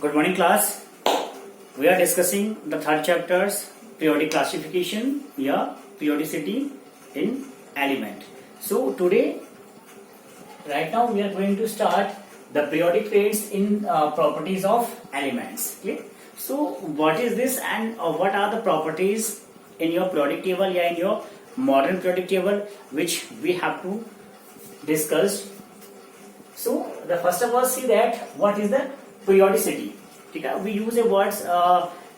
Good morning, class. We are discussing the third chapter's periodic classification, periodicity in element. So today, right now, we are going to start the periodic traits in properties of elements. Okay? So what is this and what are the properties in your periodic table, in your modern periodic table, which we have to discuss. So the first of all, see that what is the periodicity. Okay? We use a words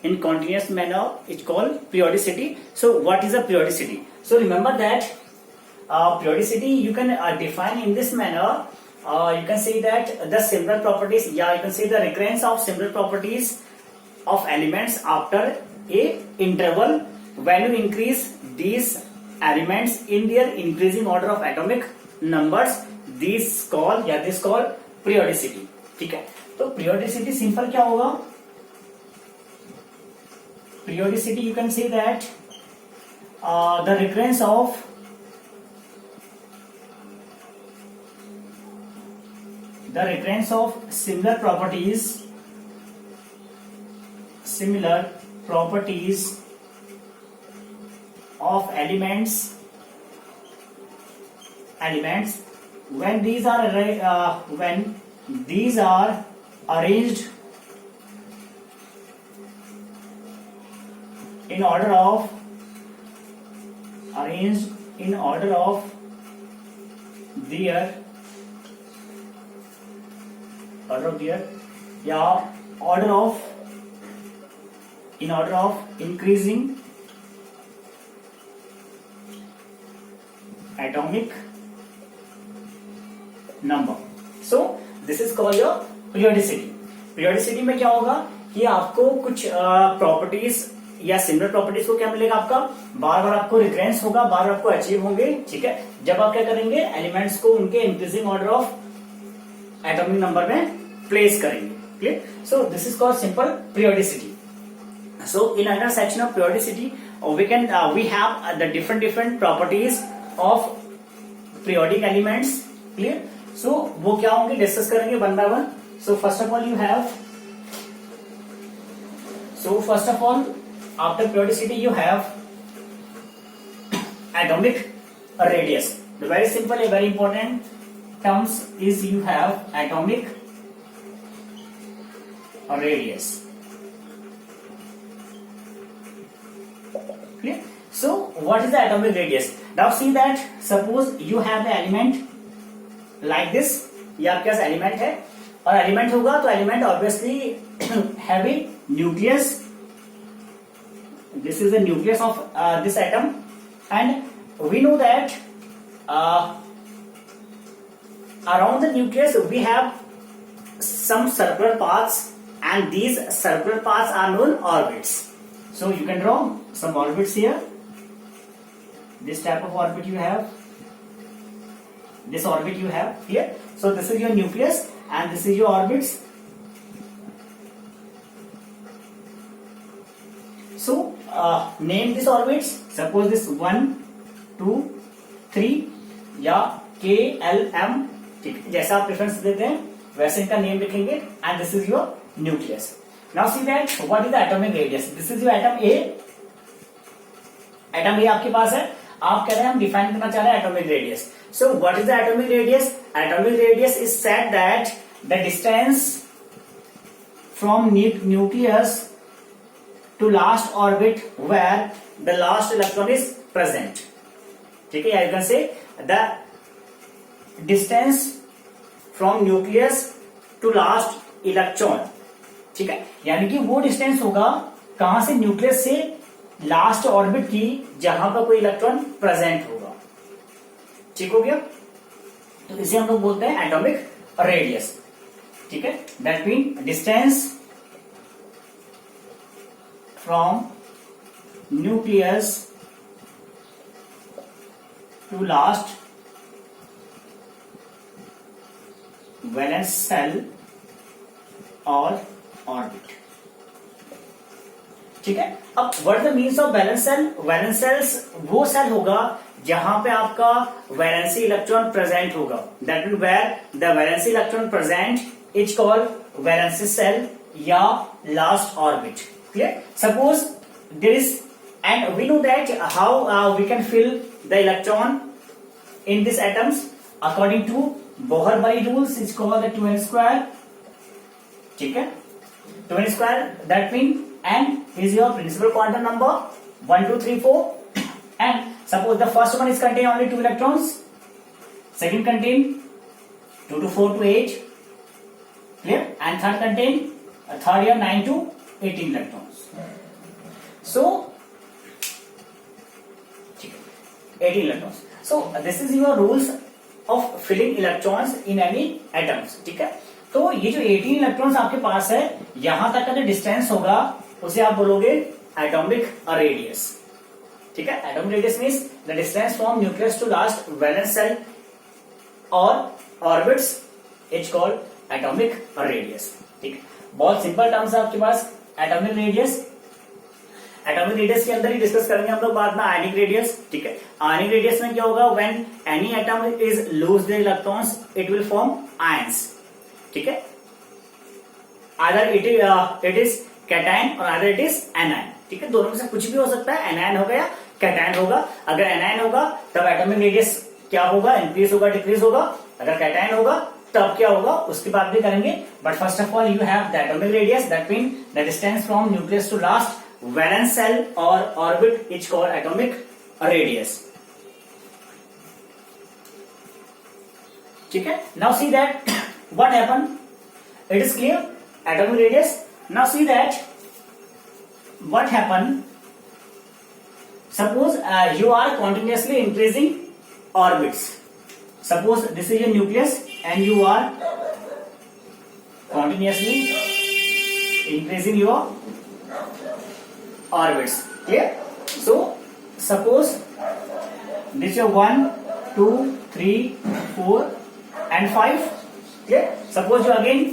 in continuous manner. It's called periodicity. So what is a periodicity? So remember that periodicity you can define in this manner. You can say that the similar properties. You can say the recurrence of similar properties of elements after a interval when you increase these elements in their increasing order of atomic numbers. This call periodicity. ठीक है, तो periodicity simple क्या होगा? Periodicity you can say that the recurrence of similar properties of elements when these are arranged in order of their in order of increasing atomic number. So this is called your periodicity. Periodicity में क्या होगा कि आपको कुछ properties या similar properties को क्या मिलेगा, आपका बार बार आपको रिकरेंस होगा, बार बार आपको अचीव होंगे. ठीक है, जब आप क्या करेंगे, एलिमेंट्स को उनके increasing order of atomic number में प्लेस करेंगे. Clear? So this is called simple periodicity. So in another section of periodicity we have the different properties of periodic elements. Clear? So वो क्या होंगे डिस्कस करेंगे one by one. So first of all after periodicity you have atomic radius. The very simple and very important terms is you have atomic radius. Clear? So what is the atomic radius? Now see that suppose you have the element like this. ये आपके पास element है और element होगा तो element obviously heavy nucleus. This is the nucleus of this atom and we know that around the nucleus we have some circular paths and these circular paths are known orbits. So you can draw some orbits here. This type of orbit you have. This orbit you have here. So this is your nucleus and this is your orbits. So name these orbits. Suppose this 1, 2, 3 या K, L, M. ठीक, जैसा आप preference देते हैं वैसे इनका name लिखेंगे. And this is your nucleus. Now see that what is the atomic radius. This is your atom A. Atom A आपके पास है. आप कह रहे हैं हम डिफाइन करना चाह रहे हैं atomic radius. So what is the atomic radius? Atomic radius is said that the distance from nucleus to last orbit where the last electron is present. ठीक है, you can say the distance from nucleus to last electron. ठीक है, यानी कि वो distance होगा कहां से, न्यूक्लियस से लास्ट ऑर्बिट की जहां पर कोई इलेक्ट्रॉन प्रेजेंट होगा. ठीक हो गया, तो इसे हम लोग बोलते हैं एटॉमिक रेडियस. ठीक है, that mean distance from nucleus to last valence shell और ऑर्बिट. ठीक है, अब what the means of valence shell? Valence shells वो सेल होगा जहां पे आपका वैलेंसी इलेक्ट्रॉन प्रेजेंट होगा. That mean where the valency electron present is called valency shell या last orbit. Clear. Suppose there is and we know that how we can fill the electron in these atoms according to Bohr-Murray rules is called the 2n square. ठीक है. 2n square that mean n is your principal quantum number 1 2 3 4 and suppose the first one is contain only 2 electrons, second contain 2 to 4 to 8, clear, and third contain third here 9 to 18 electrons. So 18 electrons. So this is your rules of filling electrons in any atoms. ठीक है. तो ये जो 18 electrons आपके पास है, यहां तक का जो डिस्टेंस होगा उसे आप बोलोगे एटॉमिक रेडियस. ठीक है. Atomic radius means the distance from nucleus to last valence shell और orbits is called atomic radius. ठीक है. बहुत सिंपल टर्म्स है आपके पास. एटॉमिक रेडियस, एटॉमिक रेडियस के अंदर ही डिस्कस करेंगे हम लोग बाद में आयनिक रेडियस. ठीक है. आयनिक रेडियस में क्या होगा, when any atom is lose their electrons it will form ions. ठीक है. आइदर इट इज कैटायन और आइदर इट इज एनायन. ठीक है. दोनों में से कुछ भी हो सकता है. एनायन होगा या कैटायन होगा. अगर एनायन होगा तब एटॉमिक रेडियस क्या होगा, इंक्रीज होगा डिक्रीज होगा. अगर कैटायन होगा तब क्या होगा उसकी बात भी करेंगे. But first of all you have the atomic radius that mean the distance from nucleus to last valence cell or orbit is called atomic radius. ठीक है. Now see that what happened. It is clear. Atomic radius. Now see that what happened. Suppose you are continuously increasing orbits. Suppose this is your nucleus and you are continuously increasing your orbits. Clear. So suppose this is 1 2 3 4 and 5. Clear. Suppose you again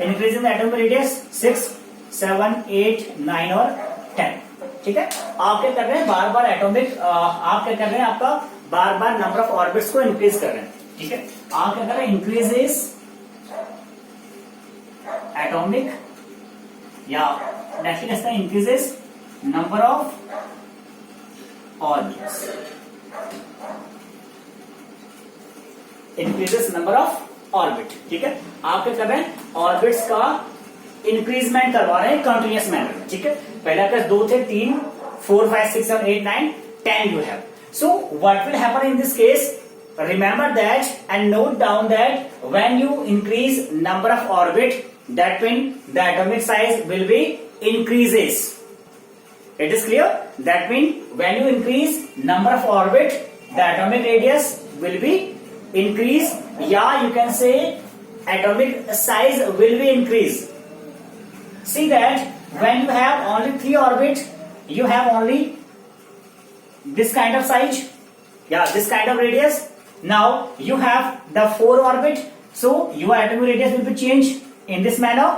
increasing the atomic radius 6 7 8 9 और 10. ठीक है. आप क्या कर रहे हैं, बार बार atomic आप क्या कर रहे हैं, आपका बार बार नंबर ऑफ ऑर्बिट्स को इंक्रीज कर रहे हैं. ठीक है. आप क्या कर रहे हैं, इंक्रीजेस एटॉमिक या नेक्स्ट कैसा increases number of orbits. Increases number of orbit. ठीक है. आप क्या कर रहे हैं, ऑर्बिट्स का इंक्रीजमेंट करवा रहे हैं कंटिन्यूअस मैनर में. ठीक है. पहला क्लास 2 थे 3 4 5 6 7 8 9 10 you have. So what will happen in this case, remember that and note down that when you increase number of orbit that means the atomic size will be increases. It is clear. That means when you increase number of orbit the atomic radius will be increase. Yeah, you can say atomic size will be increase. See that when you have only 3 orbit you have only this kind of size, yeah, this kind of radius. Now you have the 4 orbit, so your atomic radius will be changed in this manner.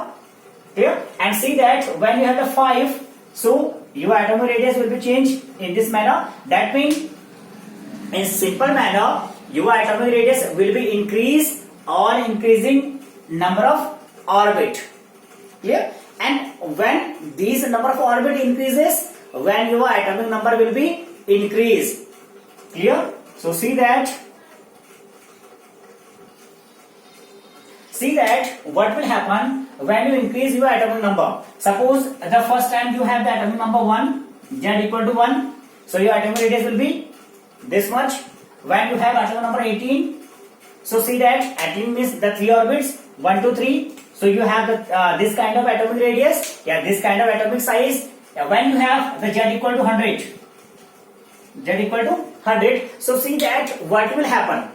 Clear. And see that when you have the 5, so your atomic radius will be changed in this manner. That means in simple manner your atomic radius will be increased or increasing number of orbit. Clear. And when these number of orbit increases, when your atomic number will be increased. Clear. So see that what will happen when you increase your atomic number. Suppose the first time you have the atomic number 1, z equal to 1, so your atomic radius will be this much. When you have atomic number 18, so see that 18 means the 3 orbits 1 2 3, so you have the this kind of atomic radius, yeah, this kind of atomic size. When you have the z equal to 100, z equal to 100, so see that what will happen.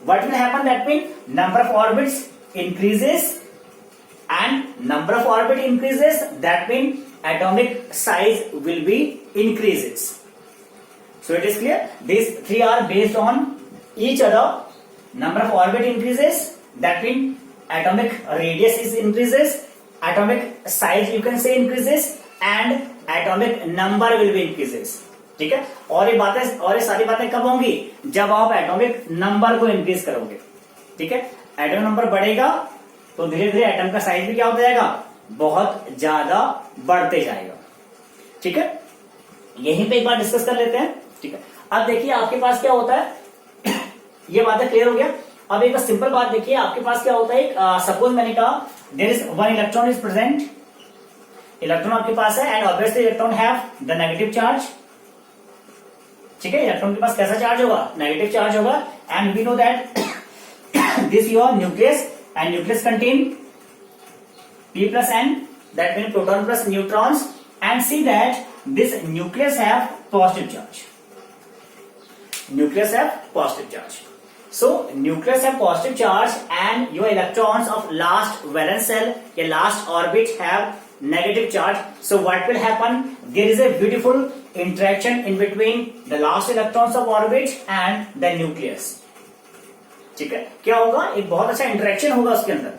What will happen, that means number of orbits increases and number of orbit increases, that means atomic size will be increases. So it is clear. These 3 are based on each other. Number of orbit increases, that means atomic radius is increases, atomic size you can say increases and atomic number will be increases. ठीक है. और ये सारी बातें कब होंगी, जब आप एटॉमिक नंबर को इंक्रीज करोगे. ठीक है. एटॉमिक नंबर बढ़ेगा तो धीरे धीरे एटम का साइज भी क्या होता जाएगा, बहुत ज्यादा बढ़ते जाएगा। ठीक है, यहीं पे एक बार डिस्कस कर लेते हैं। ठीक है, अब देखिए आपके पास क्या होता है ये बातें क्लियर हो गया। अब एक सिंपल बात देखिए, आपके पास क्या होता है, सपोज मैंने कहा there is one electron is present, electron आपके पास है and obviously electron have the negative charge. ठीक है, इलेक्ट्रॉन के पास कैसा चार्ज होगा, नेगेटिव चार्ज होगा। And we know that this your nucleus and nucleus contain p plus n, that means proton plus neutrons, and see that this nucleus have positive charge. Nucleus have positive charge. So nucleus have positive charge and your electrons of last valence shell, your last orbit have negative charge. So what will happen? There is a beautiful interaction in between the last electrons of orbit and the nucleus. ठीक है, क्या होगा, एक बहुत अच्छा interaction होगा उसके अंदर।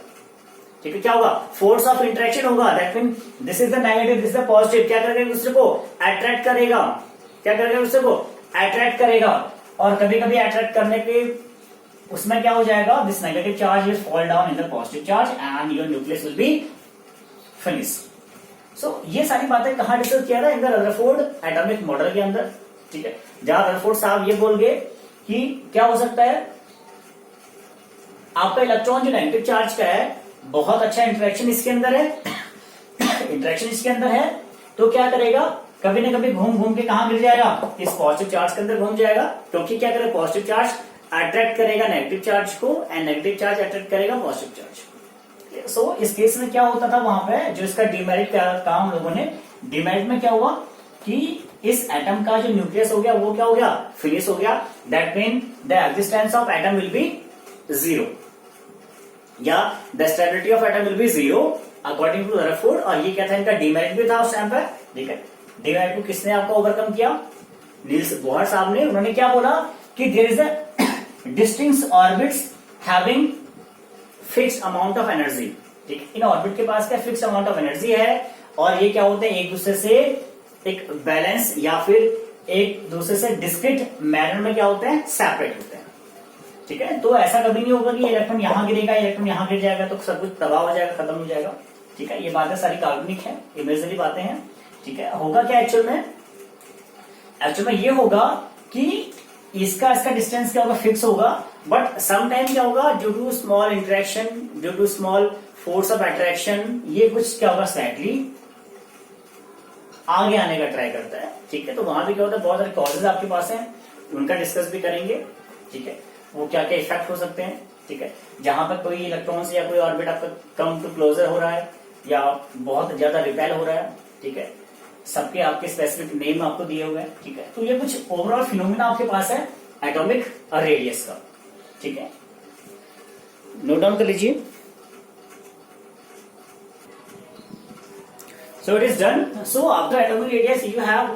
ठीक है, क्या होगा, फोर्स ऑफ इंटरेक्शन होगा। That mean this is the negative, this is the positive, क्या करेगा एक दूसरे को अट्रैक्ट करेगा, क्या करेगा दूसरे को अट्रैक्ट करेगा। और कभी कभी अट्रैक्ट करने के उसमें क्या हो जाएगा, this negative charge will fall down in the positive charge and your nucleus will be finish. So ये सारी बातें कहां डिस्कस किया था, in the Rutherford atomic model के अंदर। ठीक है, जहां रदरफोर्ड साहब ये बोल गए कि क्या हो सकता है, आपका इलेक्ट्रॉन जो नेगेटिव चार्ज का है, बहुत अच्छा इंटरेक्शन इसके अंदर है, इंटरेक्शन इसके अंदर है, तो क्या करेगा, कभी ना कभी घूम घूम के कहां गिर जाएगा, इस पॉजिटिव चार्ज के अंदर घूम जाएगा। क्योंकि क्या करेगा, पॉजिटिव चार्ज अट्रैक्ट करेगा नेगेटिव चार्ज को एंड नेगेटिव चार्ज अट्रैक्ट करेगा पॉजिटिव चार्ज। सो इस केस में क्या होता था, वहां पे जो इसका डिमेरिट काम हम लोगों ने, डिमेरिट में क्या हुआ कि इस एटम का जो न्यूक्लियस हो गया वो क्या हो गया, फिनिश हो गया। That mean the existence of atom will be zero, या the stability of atom will be zero according to Rutherford. और ये क्या था, इनका डिमेरिट भी था उस टाइम पर। ठीक है, डिमेरिट को किसने आपको ओवरकम किया, नील्स बोहर साहब ने। उन्होंने क्या बोला कि there is a distinct orbits having fixed amount of energy. ठीक है, इन ऑर्बिट के पास क्या फिक्स्ड अमाउंट ऑफ एनर्जी है, और ये क्या होते हैं एक दूसरे से एक बैलेंस या फिर एक दूसरे से डिस्क्रीट मैनर में क्या होते हैं, सेपरेट होते हैं। ठीक है, तो ऐसा कभी नहीं होगा कि इलेक्ट्रॉन यहां गिरेगा, इलेक्ट्रॉन यहां गिर जाएगा तो सब कुछ तबाह हो जाएगा, खत्म हो जाएगा। ठीक है, ये बातें सारी काल्पनिक है, इमेजिनरी बातें हैं। ठीक है, होगा क्या एक्चुअल में, एक्चुअल में ये होगा कि इसका डिस्टेंस क्या होगा, फिक्स होगा। बट सम टाइम क्या होगा, due to small interaction, due to small force of attraction, ये कुछ क्या होगा स्लाइटली आगे आने का ट्राई करता है। ठीक है, तो वहां भी क्या होता है, बहुत सारे कॉजेज आपके पास हैं, उनका डिस्कस भी करेंगे। ठीक है, वो क्या क्या इफेक्ट हो सकते हैं। ठीक है, जहां पर कोई इलेक्ट्रॉन्स या कोई ऑर्बिट आपका कम टू क्लोजर हो रहा है या बहुत ज्यादा रिपेल हो रहा है। ठीक है, सबके आपके स्पेसिफिक नेम आपको दिए हुए हैं। ठीक है, तो ये कुछ ओवरऑल फिनोमिना आपके पास है एटॉमिक रेडियस का। ठीक है, नोट डाउन कर लीजिए। So it is done. So after atomic radius you have,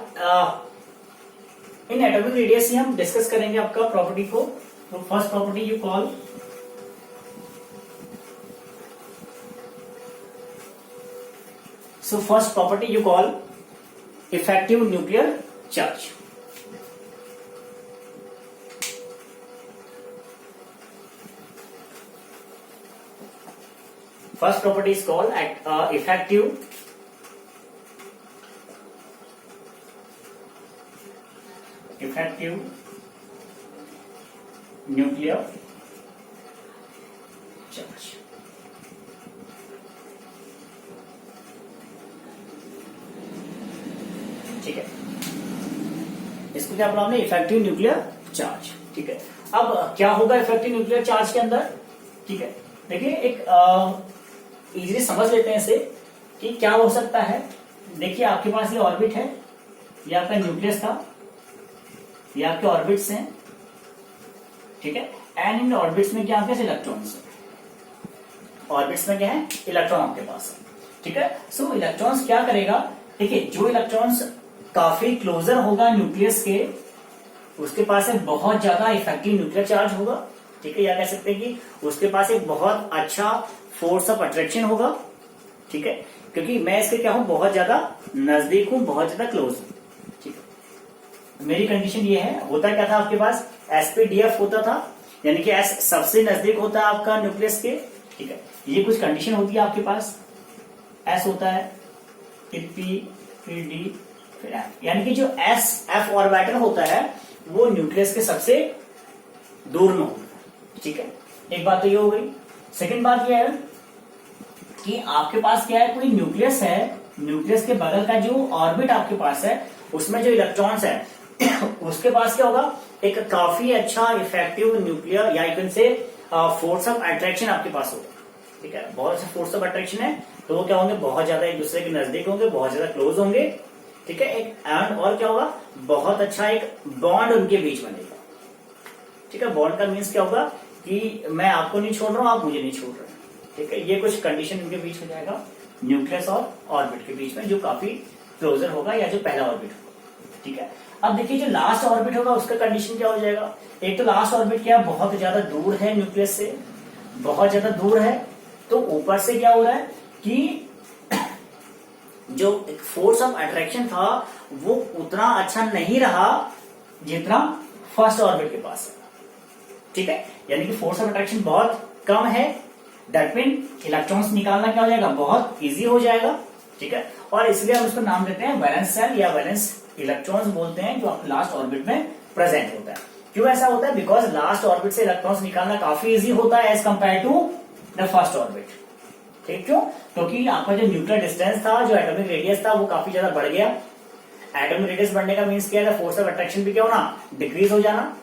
in atomic radius ही हम डिस्कस करेंगे आपका प्रॉपर्टी को। तो first property you call first property you call effective nuclear charge. First property is called effective nuclear charge. ठीक है, इसको क्या बोला हमने, इफेक्टिव न्यूक्लियर चार्ज। ठीक है, अब क्या होगा इफेक्टिव न्यूक्लियर चार्ज के अंदर। ठीक है, देखिए एक इजीली समझ लेते हैं इसे कि क्या हो सकता है। देखिए आपके पास ये ऑर्बिट है, ये आपका न्यूक्लियस था, ये आपके ऑर्बिट्स हैं। ठीक है, एंड इन ऑर्बिट्स में क्या आपके इलेक्ट्रॉन्स है, ऑर्बिट्स में क्या है, इलेक्ट्रॉन आपके पास है। ठीक है, सो इलेक्ट्रॉन्स क्या करेगा, देखिए जो इलेक्ट्रॉन्स काफी क्लोजर होगा न्यूक्लियस के, उसके पास एक बहुत ज्यादा इफेक्टिव न्यूक्लियर चार्ज होगा। ठीक है, या कह सकते हैं कि उसके पास एक बहुत अच्छा फोर्स ऑफ अट्रैक्शन होगा। ठीक है, क्योंकि मैं इसके क्या हूं, बहुत ज्यादा नजदीक हूं, बहुत ज्यादा क्लोज हूं। ठीक है, मेरी कंडीशन ये है। होता क्या था आपके पास, एसपीडीएफ होता था, यानी कि एस सबसे नजदीक होता है आपका न्यूक्लियस के, ठीक है, ये कुछ कंडीशन होती है आपके पास, एस होता है, फिर पी, फिर डी, फिर एफ, यानी कि जो एस एफ ऑर्बिटल होता है वो न्यूक्लियस के सबसे दूर में होता है। ठीक है, एक बात तो ये हो गई। सेकंड बात ये है कि आपके पास क्या है, कोई न्यूक्लियस है, न्यूक्लियस के बगल का जो ऑर्बिट आपके पास है उसमें जो इलेक्ट्रॉन्स है उसके पास क्या होगा, एक काफी अच्छा इफेक्टिव न्यूक्लियर या यू कैन से फोर्स ऑफ अट्रैक्शन आपके पास होगा। ठीक है, बहुत अच्छा फोर्स ऑफ अट्रैक्शन है, तो वो क्या होंगे, बहुत ज्यादा एक दूसरे के नजदीक होंगे, बहुत ज्यादा क्लोज होंगे। ठीक है, एक एंड और क्या होगा, बहुत अच्छा एक बॉन्ड उनके बीच बनेगा। ठीक है, बॉन्ड का मीन्स क्या होगा कि मैं आपको नहीं छोड़ रहा हूं, आप मुझे नहीं छोड़ रहे। ठीक है, ये कुछ कंडीशन इनके बीच हो जाएगा, न्यूक्लियस और ऑर्बिट के बीच में, जो काफी क्लोजर होगा या जो पहला ऑर्बिट होगा। ठीक है, अब देखिए जो लास्ट ऑर्बिट होगा उसका कंडीशन क्या हो जाएगा। एक तो लास्ट ऑर्बिट क्या, बहुत ज्यादा दूर है न्यूक्लियस से, बहुत ज्यादा दूर है, तो ऊपर से क्या हो रहा है कि जो फोर्स ऑफ अट्रैक्शन था वो उतना अच्छा नहीं रहा जितना फर्स्ट ऑर्बिट के पास है। ठीक है, यानी कि फोर्स ऑफ अट्रैक्शन बहुत कम है, दैट मीन इलेक्ट्रॉन्स निकालना क्या हो जाएगा, बहुत इजी हो जाएगा। ठीक है, और इसलिए हम उसको नाम देते हैं वैलेंस शेल या वैलेंस इलेक्ट्रॉन्स बोलते हैं, जो आपके लास्ट ऑर्बिट में प्रेजेंट होता है। क्यों ऐसा होता है, बिकॉज लास्ट ऑर्बिट से इलेक्ट्रॉन्स निकालना काफी इजी होता है as compare to the first orbit. ठीक, क्यों, क्योंकि आपका जो न्यूक्लियर डिस्टेंस था, जो एटॉमिक रेडियस था, वो काफी ज्यादा बढ़ गया। एटॉमिक रेडियस बढ़ने का मीन्स क्या है, फोर्स ऑफ अट्रैक्शन भी क्या होना, डिक्रीज हो जाना।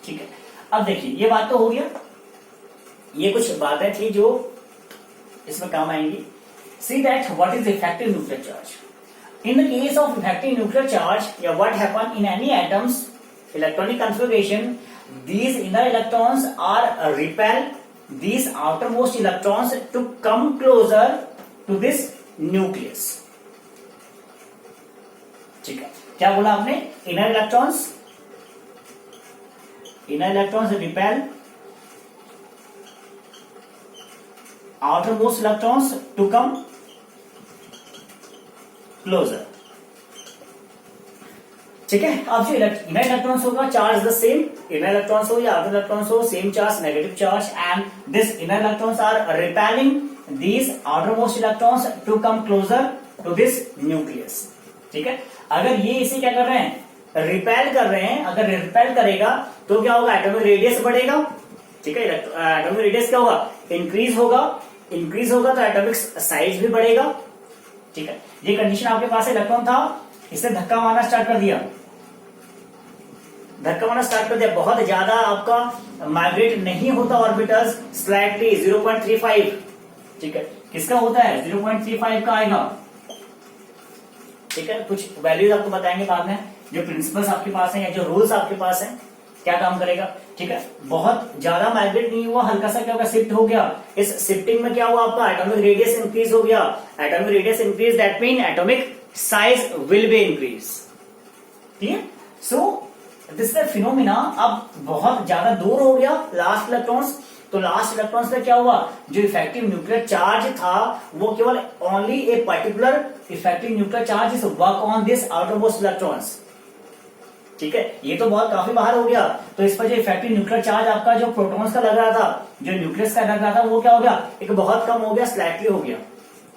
ठीक है, अब देखिए ये बात तो हो गया, ये कुछ बातें थी जो इसमें काम आएंगी। See that what is effective nuclear charge. In the case of effective nuclear charge या what happen in any atoms electronic configuration, these inner electrons are repel these outermost electrons to come closer to this nucleus. ठीक है, क्या बोला आपने, inner electrons repel outermost electrons to come closer. ठीक है, अब जो इनर इलेक्ट्रॉन्स होगा, charge the same, inner electrons हो या आउटर इलेक्ट्रॉन्स हो, same charge, negative charge, and this inner electrons are repelling these outermost electrons to come closer to this nucleus. ठीक है, अगर ये इसे क्या कर रहे हैं, रिपेल कर रहे हैं, अगर रिपेल करेगा तो क्या होगा, एटॉमिक रेडियस बढ़ेगा। ठीक है, एटॉमिक रेडियस क्या होगा, इंक्रीज होगा तो एटॉमिक साइज भी बढ़ेगा। ठीक है, ये कंडीशन आपके पास इलेक्ट्रॉन था, इसे धक्का मारना स्टार्ट कर दिया, बहुत ज्यादा आपका माइग्रेट नहीं होता ऑर्बिटल्स, स्लाइटली 0.35। ठीक है, किसका होता है, 0.35 का आएगा। ठीक है, कुछ वैल्यूज आपको बताएंगे बाद में, जो प्रिंसिपल्स आपके पास हैं या जो रूल्स आपके पास हैं, क्या काम करेगा। ठीक है, बहुत ज्यादा माइग्रेट नहीं हुआ, हल्का सा क्या होगा, शिफ्ट हो गया। इस शिफ्टिंग में क्या हुआ, आपका एटॉमिक रेडियस इंक्रीज हो गया। Atomic radius increase, that mean atomic size will be increase. ठीक है, सो दिस इज फिनोमिना। अब बहुत ज्यादा दूर हो गया लास्ट इलेक्ट्रॉन्स, तो लास्ट इलेक्ट्रॉन्स में क्या हुआ, जो इफेक्टिव न्यूक्लियर चार्ज था वो केवल only a particular effective nuclear charge is work on this outermost electrons. ठीक है, ये तो बहुत काफी बाहर हो गया, तो इस पर जो इफेक्टिव न्यूक्लियर चार्ज आपका जो प्रोटॉन्स का लग रहा था, जो न्यूक्लियस का लग रहा था, वो क्या हो गया, एक बहुत कम हो गया, स्लाइटली हो गया।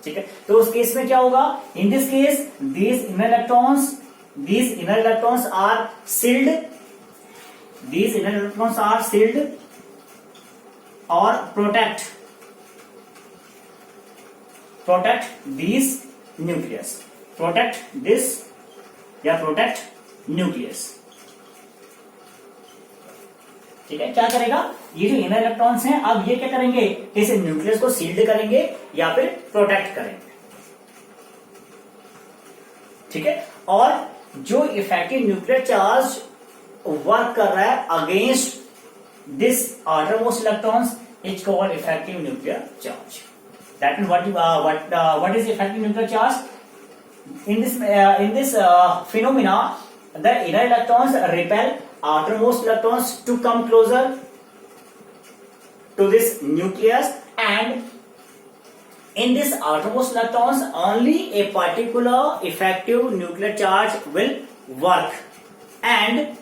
ठीक है, तो उस केस में क्या होगा, in this case these inner electrons are sealed, or protect these nucleus, protect nucleus। ठीक है, क्या करेगा, ये जो इनर इलेक्ट्रॉन्स हैं, अब ये क्या करेंगे, इस न्यूक्लियस को सील्ड करेंगे या फिर प्रोटेक्ट करेंगे। ठीक है, और जो इफेक्टिव न्यूक्लियर चार्ज वर्क कर रहा है against this outermost electrons is called effective nuclear charge. That means what is effective nuclear charge? In this phenomena, the inner electrons repel outermost electrons to come closer to this nucleus, and in this outermost electrons only a particular effective nuclear charge will work, and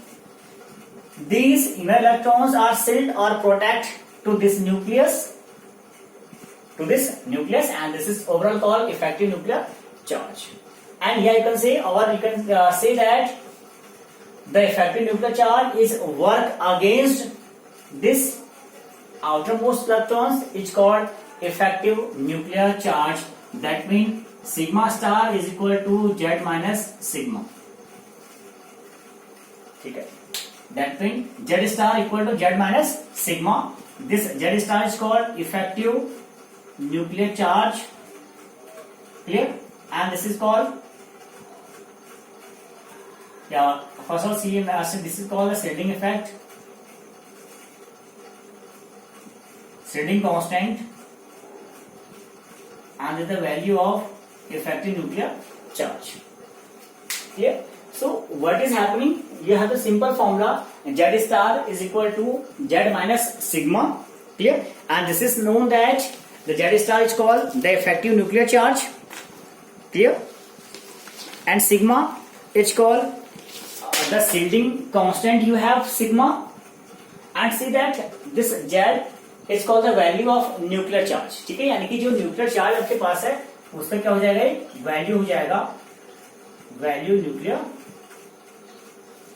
these inner electrons are sealed or protect to this nucleus to this nucleus, and this is overall called effective nuclear charge. And here you can say, or you can say that the effective nuclear charge is work against this outermost electrons. It's called effective nuclear charge. That means sigma star is equal to Z minus sigma. ठीक है, that means Z star equal to Z minus sigma. This Z star is called effective nuclear charge. Clear? And this is called, first of all, see, this is called the shielding effect, shielding constant, and is the value of effective nuclear charge. Clear? So what is happening? You have the simple formula, Z star is equal to Z minus sigma. Clear? And this is known that the Z star is called the effective nuclear charge. Clear? And sigma is called the shielding constant. You have sigma, and see that this Z is called the value of nuclear charge. ठीक है, यानी कि जो nuclear charge आपके पास है उसका क्या हो जाएगा, वैल्यू हो जाएगा value nuclear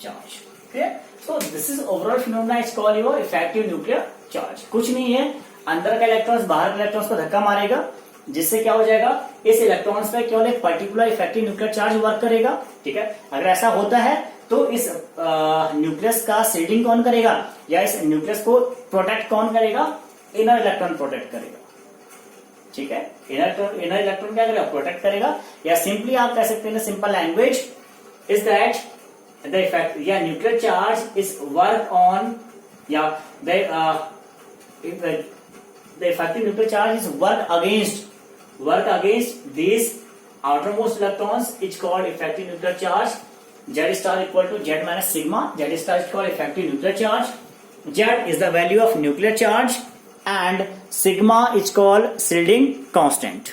charge. Clear? So this is overall phenomena, it's called your effective nuclear charge. कुछ नहीं है, अंदर का इलेक्ट्रॉन्स बाहर के इलेक्ट्रॉन्स को धक्का मारेगा, जिससे क्या हो जाएगा, इस इलेक्ट्रॉन्स पे केवल एक particular effective nuclear charge work करेगा. ठीक है, अगर ऐसा होता है तो इस न्यूक्लियस का शील्डिंग कौन करेगा, या इस न्यूक्लियस को प्रोटेक्ट कौन करेगा, इनर इलेक्ट्रॉन प्रोटेक्ट करेगा. ठीक है, इनर इलेक्ट्रॉन क्या करेगा, प्रोटेक्ट करेगा. या सिंपली आप कह सकते हैं, simple language is that the effect या nuclear charge is work on, या the effective nuclear charge is work against these outermost electrons. It's called effective nuclear charge. Z star equal to Z minus sigma. Z star is called effective nuclear charge. Z is the value of nuclear charge, and sigma is called shielding constant.